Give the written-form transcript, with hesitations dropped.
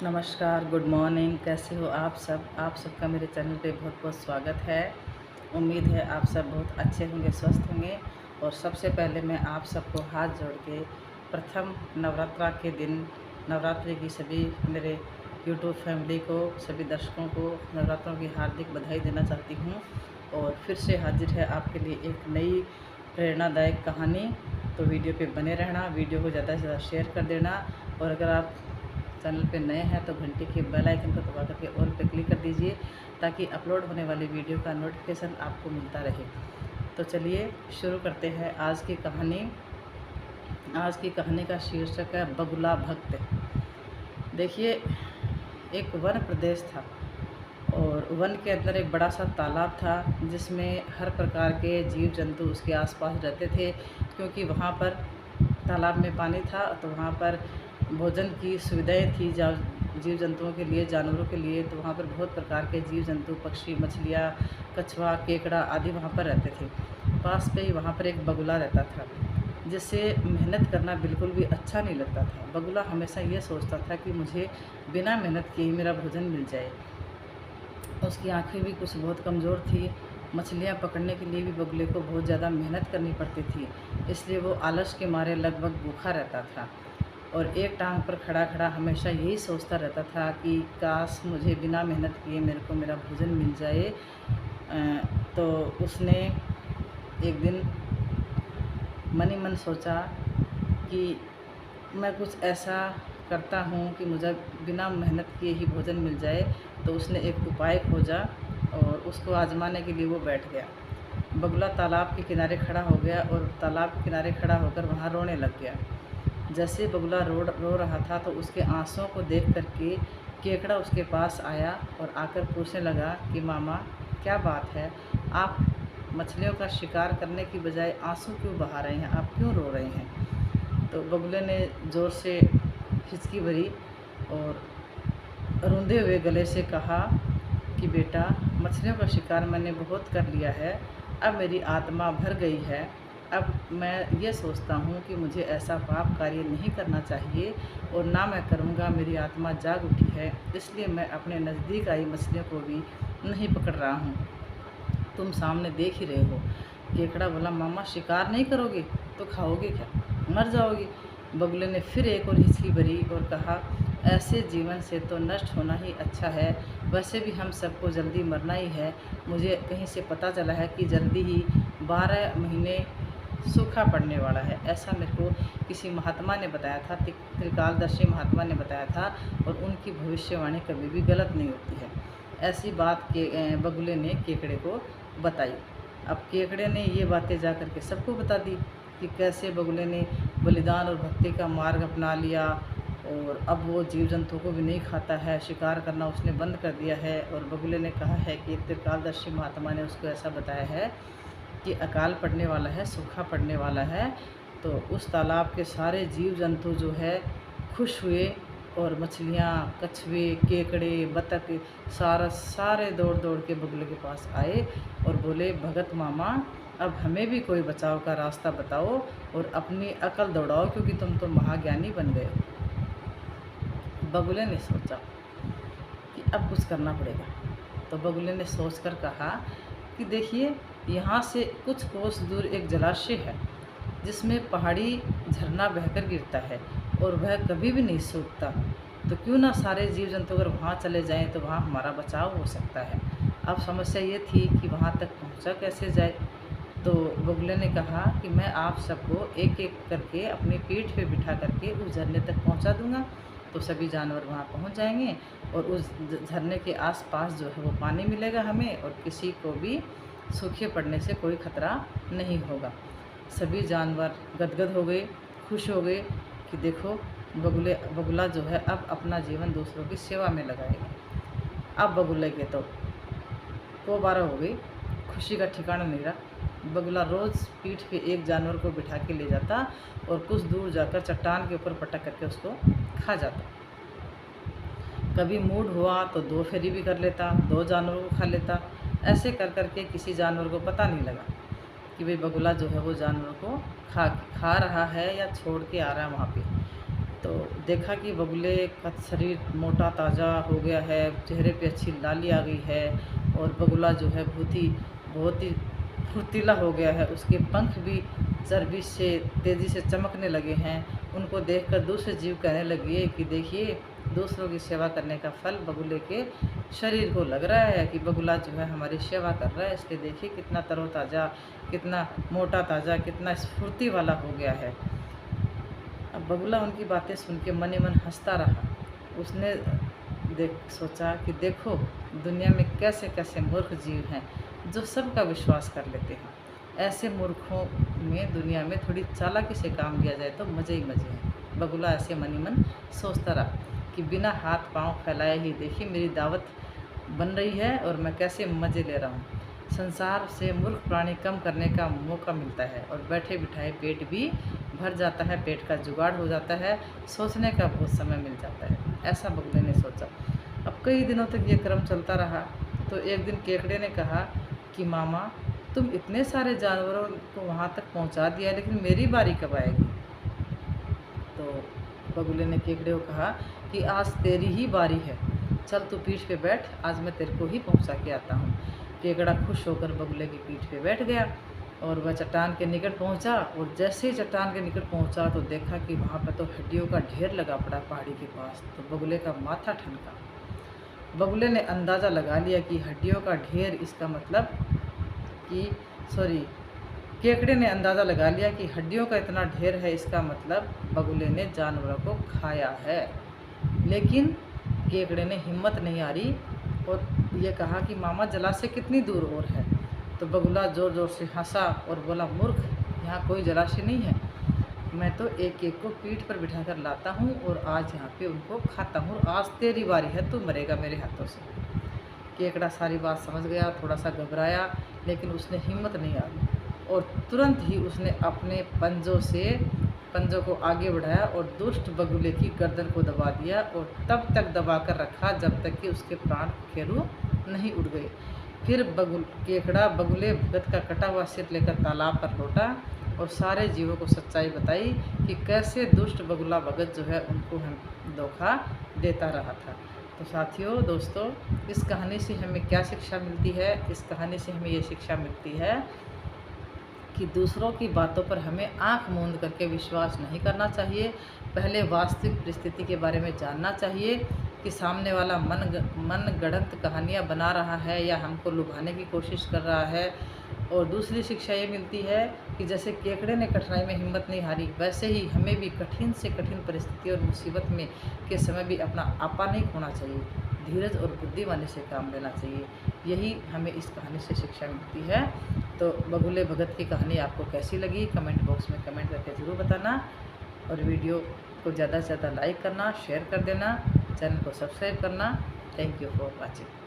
नमस्कार, good morning. कैसे हो आप सब? आप सबका मेरे चैनल पे बहुत बहुत स्वागत है। उम्मीद है आप सब बहुत अच्छे होंगे, स्वस्थ होंगे। और सबसे पहले मैं आप सबको हाथ जोड़ के प्रथम नवरात्रा के दिन नवरात्रि की सभी मेरे यूट्यूब फैमिली को, सभी दर्शकों को नवरात्रों की हार्दिक बधाई देना चाहती हूँ। और फिर से हाजिर है आपके लिए एक नई प्रेरणादायक कहानी। तो वीडियो पे बने रहना, वीडियो को ज़्यादा से ज़्यादा शेयर कर देना। और अगर आप चैनल पे नए हैं तो घंटी के बेल आइकन को दबा करके ऑल पे क्लिक कर दीजिए, ताकि अपलोड होने वाली वीडियो का नोटिफिकेशन आपको मिलता रहे। तो चलिए शुरू करते हैं आज की कहानी। आज की कहानी का शीर्षक है बगुला भक्त। देखिए, एक वन प्रदेश था और वन के अंदर एक बड़ा सा तालाब था, जिसमें हर प्रकार के जीव जंतु उसके आसपास रहते थे। क्योंकि वहाँ पर तालाब में पानी था तो वहाँ पर भोजन की सुविधाएं थी जीव जंतुओं के लिए, जानवरों के लिए। तो वहाँ पर बहुत प्रकार के जीव जंतु, पक्षी, मछलियाँ, कछुआ, केकड़ा आदि वहाँ पर रहते थे। पास पे ही वहाँ पर एक बगुला रहता था, जिससे मेहनत करना बिल्कुल भी अच्छा नहीं लगता था। बगुला हमेशा ये सोचता था कि मुझे बिना मेहनत किए ही मेरा भोजन मिल जाए। उसकी आंखें भी कुछ बहुत कमज़ोर थी। मछलियाँ पकड़ने के लिए भी बगुले को बहुत ज़्यादा मेहनत करनी पड़ती थी, इसलिए वो आलस के मारे लगभग भूखा रहता था। और एक टांग पर खड़ा खड़ा हमेशा यही सोचता रहता था कि काश मुझे बिना मेहनत किए मेरे को मेरा भोजन मिल जाए। तो उसने एक दिन मन ही मन सोचा कि मैं कुछ ऐसा करता हूँ कि मुझे बिना मेहनत किए ही भोजन मिल जाए। तो उसने एक उपाय खोजा और उसको आजमाने के लिए वो बैठ गया। बगुला तालाब के किनारे खड़ा हो गया और तालाब के किनारे खड़ा होकर वहाँ रोने लग गया। जैसे बगुला रो रहा था तो उसके आंसुओं को देख करके केकड़ा उसके पास आया और आकर पूछने लगा कि मामा, क्या बात है, आप मछलियों का शिकार करने की बजाय आंसू क्यों बहा रहे हैं, आप क्यों रो रहे हैं? तो बगुले ने ज़ोर से हिचकी भरी और रूंधे हुए गले से कहा कि बेटा, मछलियों का शिकार मैंने बहुत कर लिया है, अब मेरी आत्मा भर गई है। अब मैं ये सोचता हूँ कि मुझे ऐसा पाप कार्य नहीं करना चाहिए और ना मैं करूँगा। मेरी आत्मा जाग उठी है, इसलिए मैं अपने नज़दीक आई मछलियों को भी नहीं पकड़ रहा हूँ। तुम सामने देख ही रहे हो। केकड़ा बोला, मामा, शिकार नहीं करोगे तो खाओगे क्या, मर जाओगे। बगुले ने फिर एक और हिचकी भरी और कहा, ऐसे जीवन से तो नष्ट होना ही अच्छा है। वैसे भी हम सबको जल्दी मरना ही है। मुझे कहीं से पता चला है कि जल्दी ही 12 महीने सूखा पड़ने वाला है। ऐसा मेरे को किसी महात्मा ने बताया था, त्रिकालदर्शी महात्मा ने बताया था। और उनकी भविष्यवाणी कभी भी गलत नहीं होती है। ऐसी बात के बगुले ने केकड़े को बताई। अब केकड़े ने ये बातें जा कर के सबको बता दी कि कैसे बगुले ने बलिदान और भक्ति का मार्ग अपना लिया और अब वो जीव जंतुओं को भी नहीं खाता है, शिकार करना उसने बंद कर दिया है। और बगुले ने कहा है कि एक त्रिकालदर्शी महात्मा ने उसको ऐसा बताया है कि अकाल पड़ने वाला है, सूखा पड़ने वाला है। तो उस तालाब के सारे जीव जंतु जो है खुश हुए और मछलियाँ, कछुए, केकड़े, बतख सारे दौड़ दौड़ के बगुले के पास आए और बोले, भगत मामा, अब हमें भी कोई बचाव का रास्ता बताओ और अपनी अकल दौड़ाओ, क्योंकि तुम तो महाज्ञानी बन गए हो। बगुले ने सोचा कि अब कुछ करना पड़ेगा। तो बगुले ने सोचकर कहा कि देखिए, यहाँ से कुछ कोस दूर एक जलाशय है, जिसमें पहाड़ी झरना बहकर गिरता है और वह कभी भी नहीं सूखता। तो क्यों ना सारे जीव जंतु अगर वहाँ चले जाएं तो वहाँ हमारा बचाव हो सकता है। अब समस्या ये थी कि वहाँ तक पहुँचा कैसे जाए। तो बगुले ने कहा कि मैं आप सबको एक एक करके अपनी पीठ पे बिठा करके उस झरने तक पहुँचा दूँगा। तो सभी जानवर वहाँ पहुँच जाएंगे और उस झरने के आसपास जो है वो पानी मिलेगा हमें, और किसी को भी सूखे पड़ने से कोई खतरा नहीं होगा। सभी जानवर गदगद हो गए, खुश हो गए कि देखो, बगुला जो है अब अपना जीवन दूसरों की सेवा में लगाएगा। अब बगुले के तो बारह हो गई, खुशी का ठिकाना नहीं रहा। बगुला रोज़ पीठ पे एक जानवर को बिठा के ले जाता और कुछ दूर जाकर चट्टान के ऊपर पटक करके उसको खा जाता। कभी मूड हुआ तो 2 फेरी भी कर लेता, 2 जानवरों को खा लेता। ऐसे कर करके किसी जानवर को पता नहीं लगा कि भाई बगुला जो है वो जानवर को खा खा रहा है या छोड़ के आ रहा है वहाँ पे। तो देखा कि बगुले का शरीर मोटा ताज़ा हो गया है, चेहरे पे अच्छी लाली आ गई है और बगुला जो है बहुत ही फुर्तीला हो गया है। उसके पंख भी चर्बी से तेज़ी से चमकने लगे हैं। उनको देखकर दूसरे जीव कहने लगे कि देखिए, दूसरों की सेवा करने का फल बगुले के शरीर को लग रहा है कि बगुला जो है हमारी सेवा कर रहा है। इसलिए देखिए कितना तरोताज़ा, कितना मोटा ताज़ा, कितना स्फूर्ति वाला हो गया है। अब बगुला उनकी बातें सुन के मन ही मन हंसता रहा। उसने सोचा कि देखो, दुनिया में कैसे कैसे मूर्ख जीव हैं जो सबका विश्वास कर लेते हैं। ऐसे मूर्खों में दुनिया में थोड़ी चालाकी से काम लिया जाए तो मज़े ही मज़े हैं। बगुला ऐसे मन ही मन सोचता रहा कि बिना हाथ पांव फैलाए ही देखिए मेरी दावत बन रही है और मैं कैसे मज़े ले रहा हूँ। संसार से मूर्ख प्राणी कम करने का मौका मिलता है और बैठे बिठाए पेट भी भर जाता है, पेट का जुगाड़ हो जाता है, सोचने का बहुत समय मिल जाता है। ऐसा बगुले ने सोचा। अब कई दिनों तक ये क्रम चलता रहा। तो एक दिन केकड़े ने कहा कि मामा, तुम इतने सारे जानवरों को वहाँ तक पहुँचा दिया, लेकिन मेरी बारी कब आएगी? तो बगुले ने केकड़े को कहा कि आज तेरी ही बारी है, चल तू पीठ पे बैठ, आज मैं तेरे को ही पहुँचा के आता हूँ। केकड़ा खुश होकर बगुले की पीठ पे बैठ गया और वह चट्टान के निकट पहुंचा। और जैसे ही चट्टान के निकट पहुंचा तो देखा कि वहाँ पर तो हड्डियों का ढेर लगा पड़ा पहाड़ी के पास। तो बगुले का माथा ठनका। बगुले ने अंदाज़ा लगा लिया कि हड्डियों का ढेर, इसका मतलब कि केकड़े ने अंदाज़ा लगा लिया कि हड्डियों का इतना ढेर है, इसका मतलब बगुले ने जानवरों को खाया है। लेकिन केकड़े ने हिम्मत नहीं हारी और ये कहा कि मामा, जलाशय कितनी दूर और है? तो बगुला ज़ोर ज़ोर से हंसा और बोला, मूर्ख, यहाँ कोई जलाशय नहीं है। मैं तो एक एक को पीठ पर बिठा कर लाता हूँ और आज यहाँ पे उनको खाता हूँ। आज तेरी बारी है, तू मरेगा मेरे हाथों से। केकड़ा सारी बात समझ गया, थोड़ा सा घबराया, लेकिन उसने हिम्मत नहीं हारी और तुरंत ही उसने अपने पंजों को आगे बढ़ाया और दुष्ट बगुले की गर्दन को दबा दिया और तब तक दबा कर रखा जब तक कि उसके प्राण खेरू नहीं उड़ गए। फिर केकड़ा बगुले भगत का कटा हुआ सिर लेकर तालाब पर लौटा और सारे जीवों को सच्चाई बताई कि कैसे दुष्ट बगुला भगत जो है उनको धोखा देता रहा था। तो साथियों, दोस्तों, इस कहानी से हमें क्या शिक्षा मिलती है? इस कहानी से हमें ये शिक्षा मिलती है कि दूसरों की बातों पर हमें आंख मूंद करके विश्वास नहीं करना चाहिए। पहले वास्तविक परिस्थिति के बारे में जानना चाहिए कि सामने वाला मन गढ़ंत कहानियाँ बना रहा है या हमको लुभाने की कोशिश कर रहा है। और दूसरी शिक्षा ये मिलती है कि जैसे केकड़े ने कठिनाई में हिम्मत नहीं हारी, वैसे ही हमें भी कठिन से कठिन परिस्थिति और मुसीबत में के समय भी अपना आपा नहीं खोना चाहिए, धीरज और बुद्धिमानी से काम लेना चाहिए। यही हमें इस कहानी से शिक्षा मिलती है। तो बगुले भगत की कहानी आपको कैसी लगी? कमेंट बॉक्स में कमेंट करके ज़रूर बताना और वीडियो को ज़्यादा से ज़्यादा लाइक करना, शेयर कर देना, चैनल को सब्सक्राइब करना। Thank you for watching.